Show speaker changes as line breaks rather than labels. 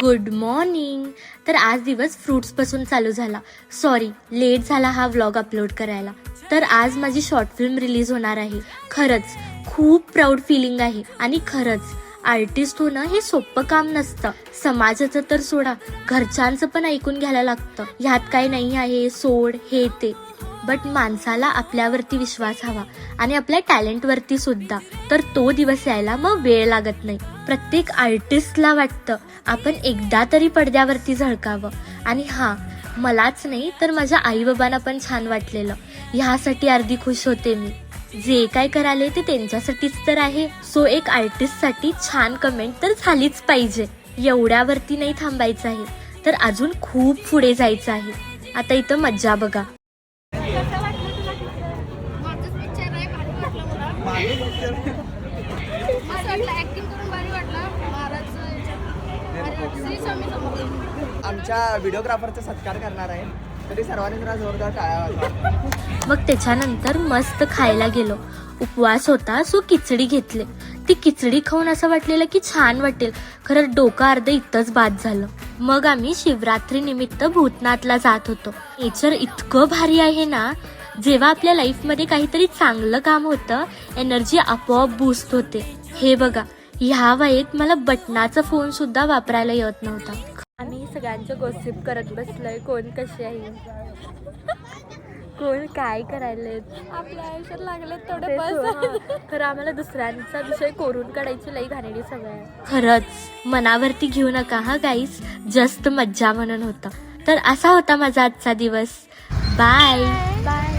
Good morning. तर आज दिवस फ्रुट्स पासून चालू झाला. सॉरी लेट झाला हा व्लॉग अपलोड करायला. तर आज माझी शॉर्ट फिल्म रिलीज होणार आहे. खरंच खूप प्राऊड फिलिंग आहे. आणि खरंच आर्टिस्ट होणं हे सोपं काम नसतं. समाजाचं तर सोडा, घरच्यांचं पण ऐकून घ्यायला लागतं. ह्यात काही नाही आहे सोड हे ते. बट माणसाला आपल्यावरती विश्वास हवा आणि आपल्या टॅलेंट वरती सुद्धा. तर तो दिवस यायला मग वेळ लागत नाही. प्रत्येक आर्टिस्टला वाटतं आपण एकदा तरी पडद्यावरती झळकावं. आणि हा, मलाच नाही तर माझ्या आई बाबांना पण छान वाटलेलं. ह्यासाठी अर्धी खुश होते मी. जे काय कराले ते त्यांच्यासाठीच तर आहे. सो एक आर्टिस्ट साठी छान कमेंट तर झालीच पाहिजे. एवढ्यावरती नाही थांबायचं आहे, तर अजून खूप पुढे जायचं आहे. आता इथं मज्जा बघा.
आमच्या व्हिडिओग्राफरचा सत्कार करणार आहे, तरी सर्वांनी जरा जोरदार टाळ्या वाजवा.
मग त्याच्यानंतर मस्त खायला गेलो. उपवास होता सो खिचडी घेतले. ती खिचडी खाऊन असं वाटलेलं की छान वाटेल, खरं डोकं अर्ध इथंच बाद झालं. मग आम्ही शिवरात्री निमित्त भूतनाथला जात होतो. नेचर इतकं भारी आहे ना, जेव्हा आपल्या लाईफ मध्ये काहीतरी चांगलं काम होतं, एनर्जी आपोआप बूस्ट होते. हे बघा, ह्या वयात मला बटनाचा फोन सुद्धा वापरायला येत नव्हता. आम्ही सगळ्यांचं गॉसिप करत बसलोय, कोण कशी आहे, कोण काय करायला.
आपल्या आयुष्यात लागले थोडे बस.
खरं आम्हाला दुसऱ्यांचा विषय कोरून काढायची लई घाणेरडी सवय आहे. खरंच मनावरती घेऊ नका हा गाईस, जस्ट मज्जा म्हणून होता. तर असा होता माझा आजचा दिवस. Bye bye.